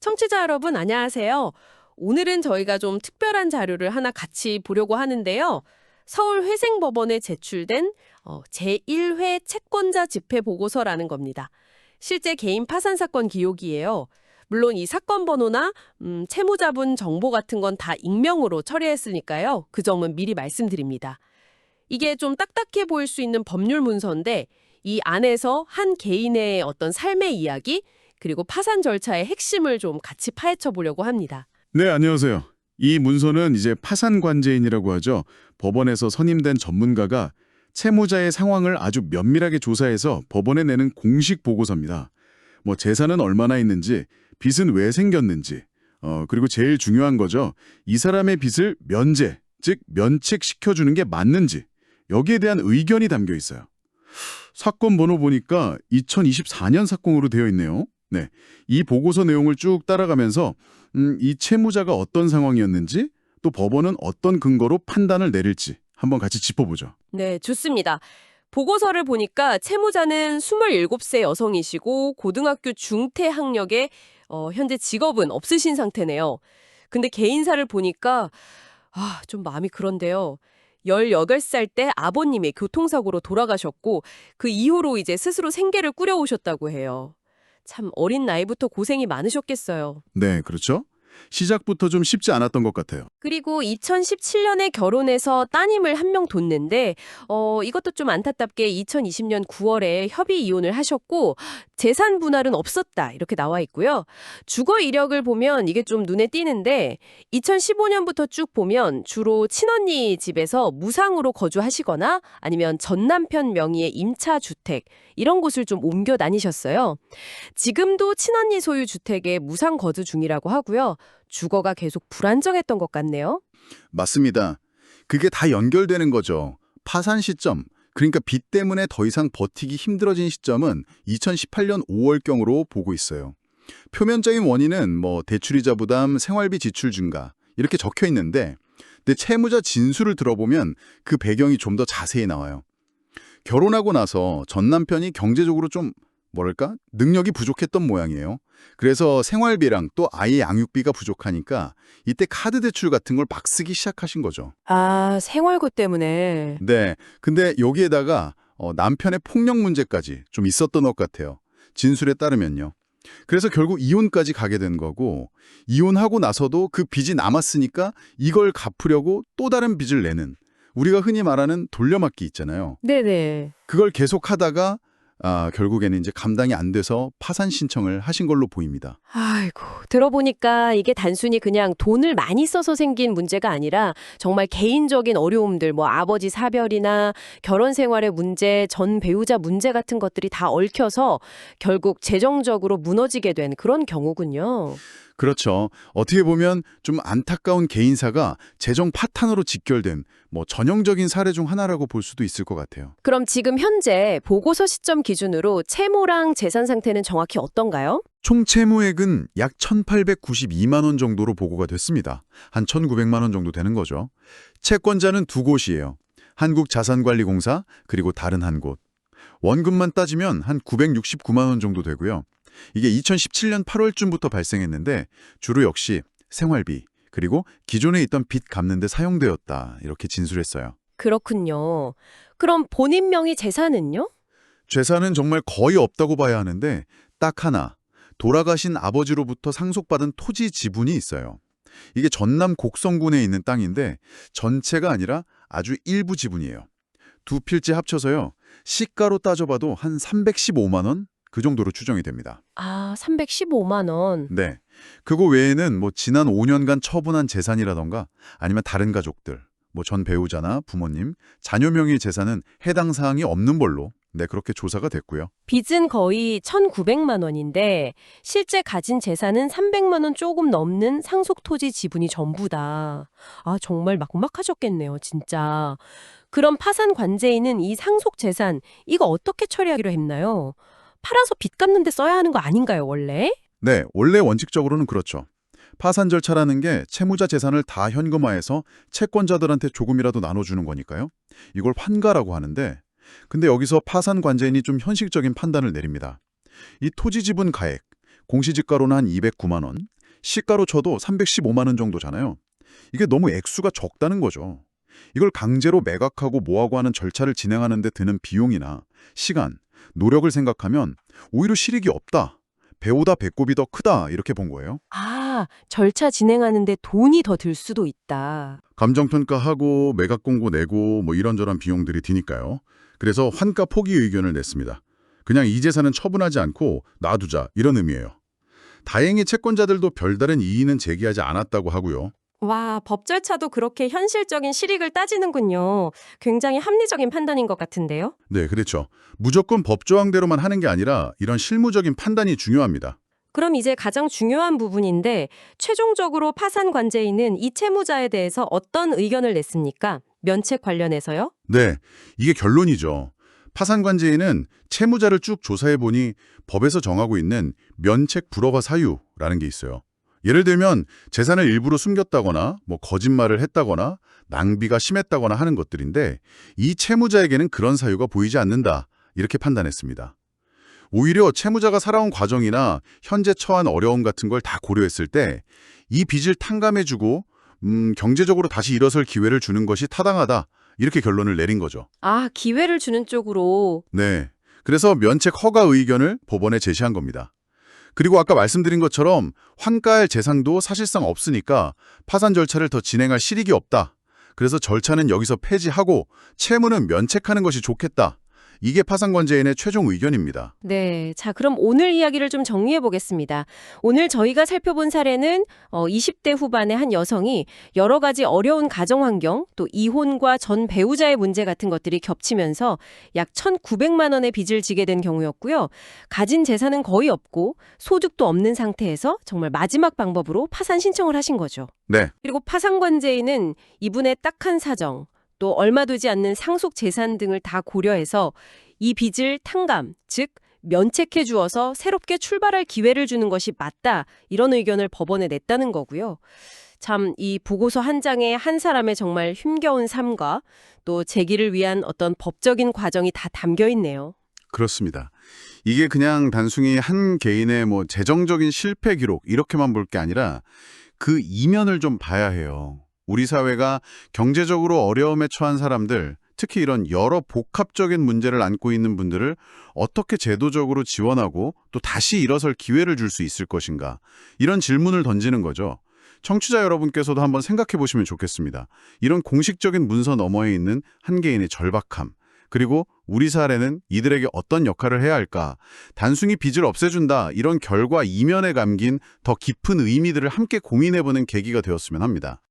청취자 여러분, 안녕하세요. 오늘은 저희가 좀 특별한 자료를 하나 같이 보려고 하는데요. 서울회생법원에 제출된 제1회 채권자 집회 보고서라는 겁니다. 실제 개인 파산 사건 기록이에요. 물론 이 사건 번호나 채무자분 정보 같은 건 다 익명으로 처리했으니까요. 그 점은 미리 말씀드립니다. 이게 좀 딱딱해 보일 수 있는 법률 문서인데 이 안에서 한 개인의 어떤 삶의 이야기 그리고 파산 절차의 핵심을 좀 같이 파헤쳐 보려고 합니다. 네, 안녕하세요. 이 문서는 이제 파산관제인이라고 하죠. 법원에서 선임된 전문가가 채무자의 상황을 아주 면밀하게 조사해서 법원에 내는 공식 보고서입니다. 뭐 재산은 얼마나 있는지, 빚은 왜 생겼는지, 그리고 제일 중요한 거죠. 이 사람의 빚을 면제, 즉 면책시켜주는 게 맞는지, 여기에 대한 의견이 담겨 있어요. 사건 번호 보니까 2024년 사건으로 되어 있네요. 네, 이 보고서 내용을 쭉 따라가면서 이 채무자가 어떤 상황이었는지 또 법원은 어떤 근거로 판단을 내릴지 한번 같이 짚어보죠. 네, 좋습니다. 보고서를 보니까 채무자는 27세 여성이시고 고등학교 중퇴 학력에 현재 직업은 없으신 상태네요. 근데 개인사를 보니까 좀 마음이 그런데요. 18살 때 아버님이 교통사고로 돌아가셨고 그 이후로 이제 스스로 생계를 꾸려오셨다고 해요. 참 어린 나이부터 고생이 많으셨겠어요. 네, 그렇죠. 시작부터 좀 쉽지 않았던 것 같아요. 그리고 2017년에 결혼해서 따님을 한 명 뒀는데 이것도 좀 안타깝게 2020년 9월에 협의 이혼을 하셨고 재산 분할은 없었다 이렇게 나와 있고요. 주거 이력을 보면 이게 좀 눈에 띄는데 2015년부터 쭉 보면 주로 친언니 집에서 무상으로 거주하시거나 아니면 전 남편 명의의 임차 주택 이런 곳을 좀 옮겨 다니셨어요. 지금도 친언니 소유 주택에 무상 거주 중이라고 하고요. 주거가 계속 불안정했던 것 같네요. 맞습니다. 그게 다 연결되는 거죠. 파산 시점, 그러니까 빚 때문에 더 이상 버티기 힘들어진 시점은 2018년 5월경으로 보고 있어요. 표면적인 원인은 대출이자 부담, 생활비 지출 증가 이렇게 적혀 있는데 근데 채무자 진술을 들어보면 그 배경이 좀 더 자세히 나와요. 결혼하고 나서 전 남편이 경제적으로 좀 능력이 부족했던 모양이에요. 그래서 생활비랑 또 아이 양육비가 부족하니까 이때 카드 대출 같은 걸 막 쓰기 시작하신 거죠. 생활고 때문에. 네, 근데 여기에다가 남편의 폭력 문제까지 좀 있었던 것 같아요. 진술에 따르면요. 그래서 결국 이혼까지 가게 된 거고 이혼하고 나서도 그 빚이 남았으니까 이걸 갚으려고 또 다른 빚을 내는 우리가 흔히 말하는 돌려막기 있잖아요. 네네. 그걸 계속하다가 결국에는 이제 감당이 안 돼서 파산 신청을 하신 걸로 보입니다. 아이고, 들어보니까 이게 단순히 그냥 돈을 많이 써서 생긴 문제가 아니라 정말 개인적인 어려움들, 아버지 사별이나 결혼 생활의 문제, 전 배우자 문제 같은 것들이 다 얽혀서 결국 재정적으로 무너지게 된 그런 경우군요. 그렇죠. 어떻게 보면 좀 안타까운 개인사가 재정 파탄으로 직결된 전형적인 사례 중 하나라고 볼 수도 있을 것 같아요. 그럼 지금 현재 보고서 시점 기준으로 채무랑 재산 상태는 정확히 어떤가요? 총 채무액은 약 1,892만 원 정도로 보고가 됐습니다. 한 1,900만 원 정도 되는 거죠. 채권자는 두 곳이에요. 한국자산관리공사 그리고 다른 한 곳. 원금만 따지면 한 969만 원 정도 되고요. 이게 2017년 8월쯤부터 발생했는데 주로 역시 생활비 그리고 기존에 있던 빚 갚는 데 사용되었다 이렇게 진술했어요. 그렇군요. 그럼 본인 명의 재산은요? 재산은 정말 거의 없다고 봐야 하는데 딱 하나, 돌아가신 아버지로부터 상속받은 토지 지분이 있어요. 이게 전남 곡성군에 있는 땅인데 전체가 아니라 아주 일부 지분이에요. 두 필지 합쳐서요. 시가로 따져봐도 한 315만 원? 그 정도로 추정이 됩니다. 315만 원. 네. 그거 외에는 지난 5년간 처분한 재산이라던가 아니면 다른 가족들, 전 배우자나 부모님, 자녀 명의 재산은 해당 사항이 없는 걸로 그렇게 조사가 됐고요. 빚은 거의 1,900만 원인데 실제 가진 재산은 300만 원 조금 넘는 상속 토지 지분이 전부다. 정말 막막하셨겠네요, 진짜. 그럼 파산 관제인은 이 상속 재산 이거 어떻게 처리하기로 했나요? 팔아서 빚 갚는 데 써야 하는 거 아닌가요, 원래? 네, 원래 원칙적으로는 그렇죠. 파산 절차라는 게 채무자 재산을 다 현금화해서 채권자들한테 조금이라도 나눠주는 거니까요. 이걸 환가라고 하는데 근데 여기서 파산 관제인이 좀 현실적인 판단을 내립니다. 이 토지 지분 가액, 공시지가로는 한 209만 원, 시가로 쳐도 315만 원 정도잖아요. 이게 너무 액수가 적다는 거죠. 이걸 강제로 매각하고 모하고 하는 절차를 진행하는 데 드는 비용이나 시간, 노력을 생각하면 오히려 실익이 없다. 배보다 배꼽이 더 크다 이렇게 본 거예요. 아, 절차 진행하는데 돈이 더 들 수도 있다. 감정평가하고 매각 공고 내고 뭐 이런저런 비용들이 드니까요. 그래서 환가 포기 의견을 냈습니다. 그냥 이 재산은 처분하지 않고 놔두자 이런 의미예요. 다행히 채권자들도 별다른 이의는 제기하지 않았다고 하고요. 와, 법 절차도 그렇게 현실적인 실익을 따지는군요. 굉장히 합리적인 판단인 것 같은데요? 네, 그렇죠. 무조건 법조항대로만 하는 게 아니라 이런 실무적인 판단이 중요합니다. 그럼 이제 가장 중요한 부분인데 최종적으로 파산 관제인은 이 채무자에 대해서 어떤 의견을 냈습니까? 면책 관련해서요? 네, 이게 결론이죠. 파산관제인은 채무자를 쭉 조사해보니 법에서 정하고 있는 면책 불허가 사유라는 게 있어요. 예를 들면 재산을 일부러 숨겼다거나 뭐 거짓말을 했다거나 낭비가 심했다거나 하는 것들인데 이 채무자에게는 그런 사유가 보이지 않는다 이렇게 판단했습니다. 오히려 채무자가 살아온 과정이나 현재 처한 어려움 같은 걸 다 고려했을 때 이 빚을 탕감해주고 경제적으로 다시 일어설 기회를 주는 것이 타당하다 이렇게 결론을 내린 거죠. 아, 기회를 주는 쪽으로. 네, 그래서 면책 허가 의견을 법원에 제시한 겁니다. 그리고 아까 말씀드린 것처럼 환가할 재산도 사실상 없으니까 파산 절차를 더 진행할 실익이 없다. 그래서 절차는 여기서 폐지하고 채무는 면책하는 것이 좋겠다. 이게 파산관제인의 최종 의견입니다. 네, 자 그럼 오늘 이야기를 좀 정리해 보겠습니다. 오늘 저희가 살펴본 사례는 20대 후반의 한 여성이 여러 가지 어려운 가정 환경, 또 이혼과 전 배우자의 문제 같은 것들이 겹치면서 약 1,900만 원의 빚을 지게 된 경우였고요. 가진 재산은 거의 없고 소득도 없는 상태에서 정말 마지막 방법으로 파산 신청을 하신 거죠. 네, 그리고 파산관제인은 이분의 딱한 사정, 또 얼마 되지 않는 상속 재산 등을 다 고려해서 이 빚을 탕감, 즉 면책해 주어서 새롭게 출발할 기회를 주는 것이 맞다. 이런 의견을 법원에 냈다는 거고요. 참 이 보고서 한 장에 한 사람의 정말 힘겨운 삶과 또 재기를 위한 어떤 법적인 과정이 다 담겨 있네요. 그렇습니다. 이게 그냥 단순히 한 개인의 뭐 재정적인 실패 기록 이렇게만 볼 게 아니라 그 이면을 좀 봐야 해요. 우리 사회가 경제적으로 어려움에 처한 사람들, 특히 이런 여러 복합적인 문제를 안고 있는 분들을 어떻게 제도적으로 지원하고 또 다시 일어설 기회를 줄 수 있을 것인가, 이런 질문을 던지는 거죠. 청취자 여러분께서도 한번 생각해 보시면 좋겠습니다. 이런 공식적인 문서 너머에 있는 한 개인의 절박함, 그리고 우리 사회는 이들에게 어떤 역할을 해야 할까? 단순히 빚을 없애준다, 이런 결과 이면에 감긴 더 깊은 의미들을 함께 고민해보는 계기가 되었으면 합니다.